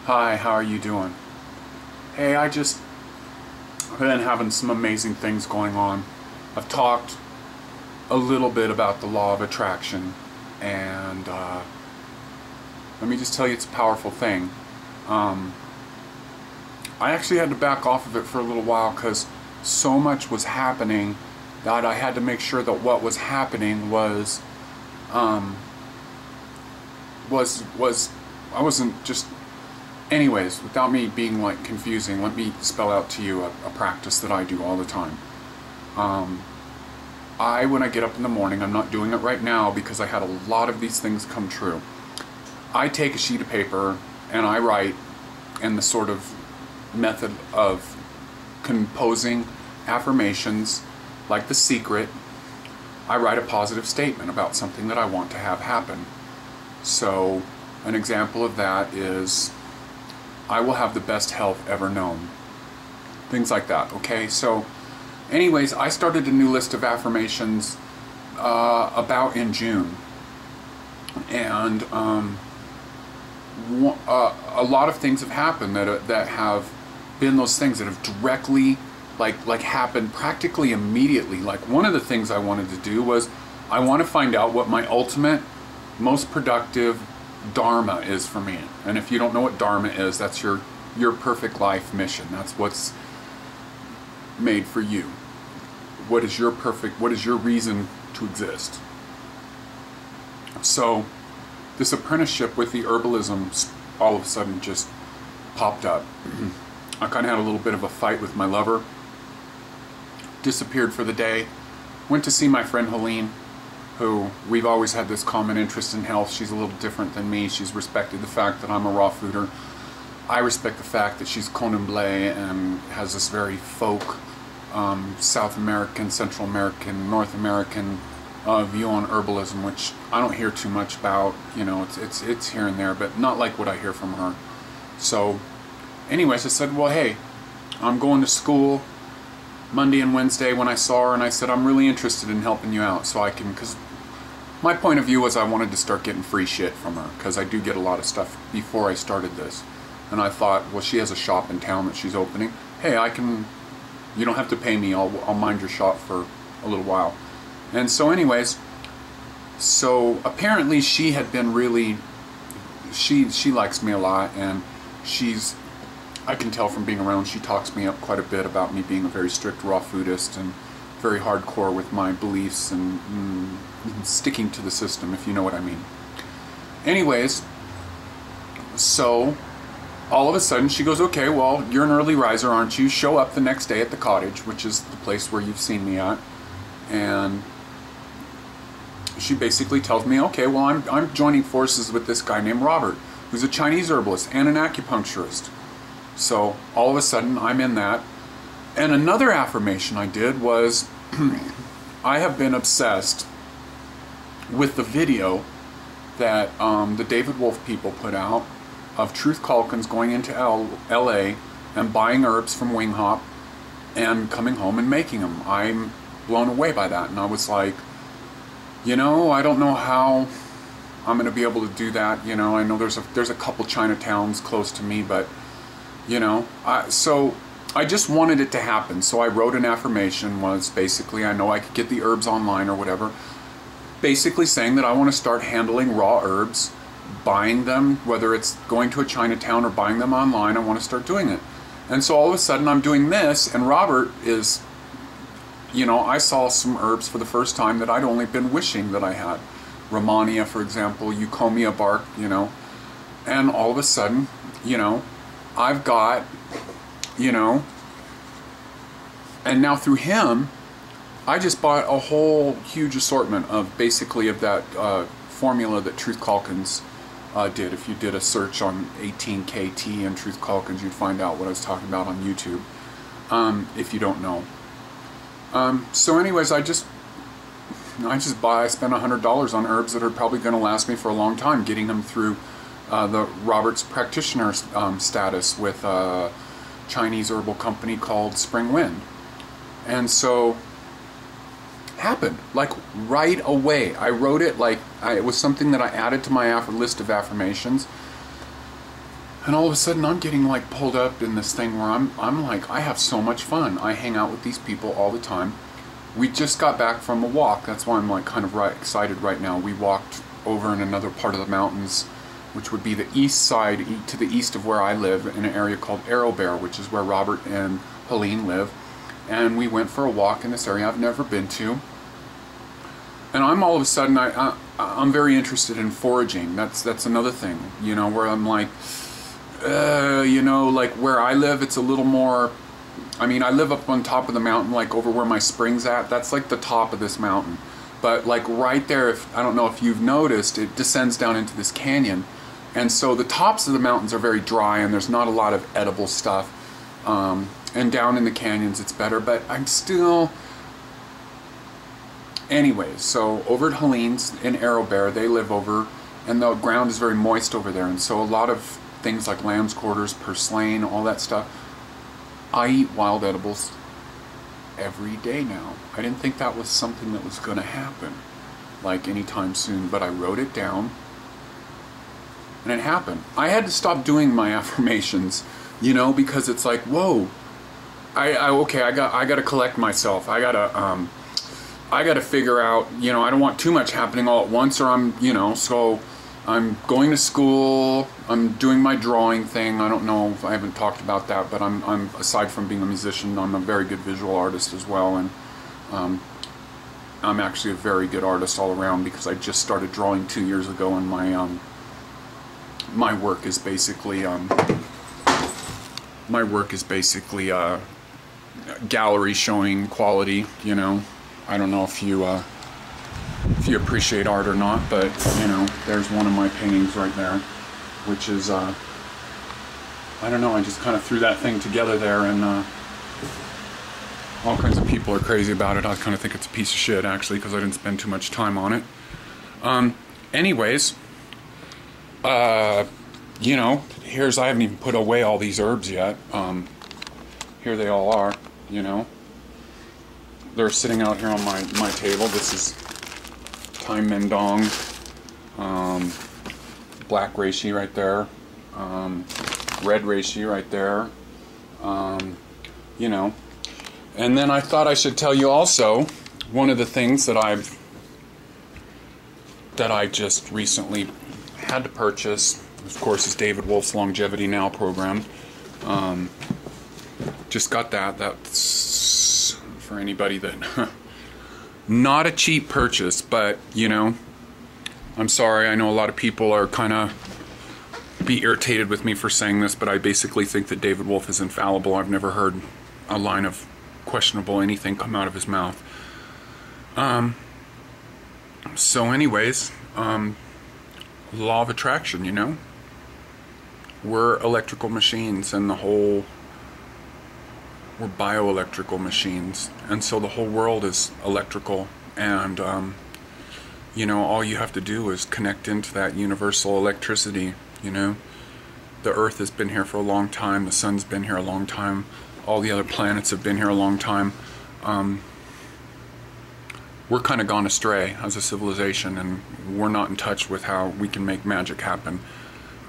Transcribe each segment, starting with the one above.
Hi, how are you doing? Hey, I've been having some amazing things going on. I've talked a little bit about the law of attraction, and let me just tell you, it's a powerful thing. I actually had to back off of it for a little while because so much was happening that I had to make sure that what was happening was I wasn't just. Anyways, without me being like confusing, let me spell out to you a practice that I do all the time. When I get up in the morning, I'm not doing it right now because I had a lot of these things come true. I take a sheet of paper and I write in the sort of method of composing affirmations, like The Secret. I write a positive statement about something that I want to have happen. So, an example of that is, I will have the best health ever known. Things like that, okay? So, anyways, I started a new list of affirmations about in June. And a lot of things have happened that have been those things that have directly like happened practically immediately. Like, one of the things I wanted to do was I want to find out what my ultimate, most productive Dharma is for me. And if you don't know what Dharma is, that's your perfect life mission. That's what's made for you. What is your reason to exist? So this apprenticeship with the herbalism all of a sudden just popped up. I kind of had a little bit of a fight with my lover. Disappeared for the day. Went to see my friend Helene, who we've always had this common interest in health. She's a little different than me. She's respected the fact that I'm a raw fooder. I respect the fact that she's Condé Bleu and has this very folk, South American, Central American, North American view on herbalism, which I don't hear too much about. You know, it's here and there, but not like what I hear from her. So, anyways, I said, well, hey, I'm going to school Monday and Wednesday when I saw her, and I said, I'm really interested in helping you out so I can, because my point of view was I wanted to start getting free shit from her, because I do get a lot of stuff before I started this. And I thought, well, she has a shop in town that she's opening. Hey, you don't have to pay me, I'll mind your shop for a little while. And so anyways, so apparently she had been really, she likes me a lot, and I can tell from being around, she talks me up quite a bit about me being a very strict raw foodist and very hardcore with my beliefs and sticking to the system, if you know what I mean. Anyways, so all of a sudden she goes, okay, well, you're an early riser, aren't you? Show up the next day at the cottage, which is the place where you've seen me at. And she basically tells me, okay, well, I'm joining forces with this guy named Robert, who's a Chinese herbalist and an acupuncturist. So all of a sudden I'm in that. And another affirmation I did was I have been obsessed with the video that the David Wolf people put out of Truth Calkins going into LA and buying herbs from Wing Hop and coming home and making them. I'm blown away by that, and I was like, you know, I don't know how I'm going to be able to do that. You know, I know there's a couple Chinatowns close to me, but you know, so I just wanted it to happen. So I wrote an affirmation, was basically, I know I could get the herbs online or whatever, basically saying that I want to start handling raw herbs, buying them, whether it's going to a Chinatown or buying them online. I want to start doing it. And so all of a sudden I'm doing this, and Robert is, you know, I saw some herbs for the first time that I'd only been wishing that I had. Romania, for example, Eucomia bark, you know, and all of a sudden, you know, I've got, you know, and now through him, I just bought a whole huge assortment of basically of that formula that Truth Calkins did. If you did a search on 18KT and Truth Calkins, you'd find out what I was talking about on YouTube, if you don't know. So anyways, I spent $100 on herbs that are probably going to last me for a long time, getting them through the Robert's practitioner status with a Chinese herbal company called Spring Wind. And so happened like right away. I wrote it like it was something that I added to my list of affirmations. And all of a sudden I'm getting like pulled up in this thing where I'm like, I have so much fun. I hang out with these people all the time. We just got back from a walk. That's why I'm like kind of excited right now. We walked over in another part of the mountains, which would be the east side, to the east of where I live, in an area called Arrow Bear, which is where Robert and Helene live. And we went for a walk in this area I've never been to. And I'm all of a sudden, I'm very interested in foraging. That's another thing, you know, where I'm like, you know, like where I live, it's a little more, I mean, I live up on top of the mountain, like over where my spring's at. That's like the top of this mountain. But like right there, I don't know if you've noticed, it descends down into this canyon. And so the tops of the mountains are very dry and there's not a lot of edible stuff. And down in the canyons it's better, but I'm still... Anyways, so over at Helene's in Arrow Bear, they live over, and the ground is very moist over there, and so a lot of things like lamb's quarters, purslane, all that stuff, I eat wild edibles every day now. I didn't think that was something that was going to happen, like anytime soon, but I wrote it down, and it happened. I had to stop doing my affirmations, you know, because it's like, whoa, okay, I got to collect myself. I got to figure out, you know, I don't want too much happening all at once, or I'm, you know, so I'm going to school, I'm doing my drawing thing. I don't know if I haven't talked about that, but I'm aside from being a musician, I'm a very good visual artist as well, and I'm actually a very good artist all around because I just started drawing 2 years ago, and my work is basically gallery showing quality, you know. I don't know if you appreciate art or not, but you know, there's one of my paintings right there, which is I don't know, I just kind of threw that thing together there, and all kinds of people are crazy about it. I kind of think it's a piece of shit, actually, because I didn't spend too much time on it. Anyways, you know, I haven't even put away all these herbs yet. Here they all are, you know. They're sitting out here on my table. This is thyme mendong, black reishi right there, red reishi right there, you know. And then I thought I should tell you also, one of the things that I just recently had to purchase, of course, is David Wolf's Longevity Now program. Just got that. That's for anybody that... Not a cheap purchase, but, you know, I'm sorry, I know a lot of people are kind of be irritated with me for saying this, but I basically think that David Wolf is infallible. I've never heard a line of questionable anything come out of his mouth. So anyways, law of attraction, you know? We're electrical machines, and we're bioelectrical machines, and so the whole world is electrical, and you know, all you have to do is connect into that universal electricity. You know, the earth has been here for a long time, the sun's been here a long time, all the other planets have been here a long time. We're kind of gone astray as a civilization, and we're not in touch with how we can make magic happen.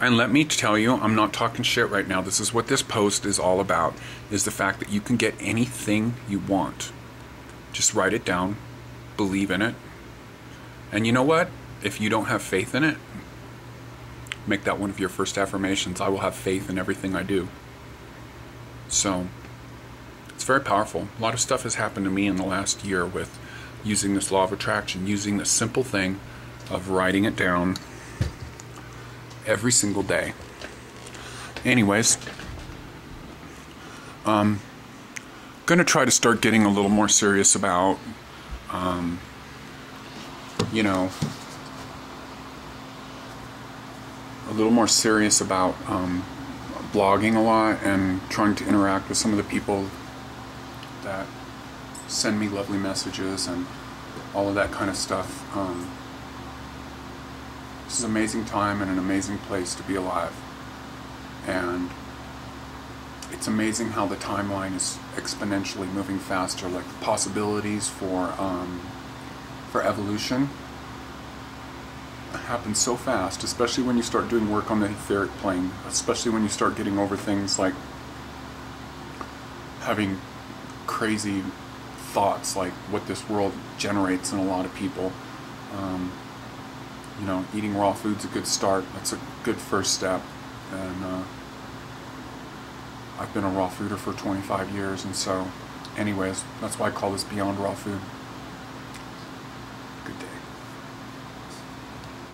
And let me tell you, I'm not talking shit right now. This is what this post is all about, is the fact that you can get anything you want. Just write it down, believe in it. And you know what? If you don't have faith in it, make that one of your first affirmations. I will have faith in everything I do. So, it's very powerful. A lot of stuff has happened to me in the last year with using this law of attraction, using the simple thing of writing it down every single day. Anyways, gonna try to start getting a little more serious about, you know, a little more serious about blogging a lot and trying to interact with some of the people that send me lovely messages and all of that kind of stuff. This is an amazing time and an amazing place to be alive, and it's amazing how the timeline is exponentially moving faster. Like the possibilities for evolution happens so fast, especially when you start doing work on the etheric plane, especially when you start getting over things like having crazy thoughts like what this world generates in a lot of people. You know, eating raw food's a good start. That's a good first step. And I've been a raw fooder for 25 years, and so anyways, that's why I call this Beyond Raw Food.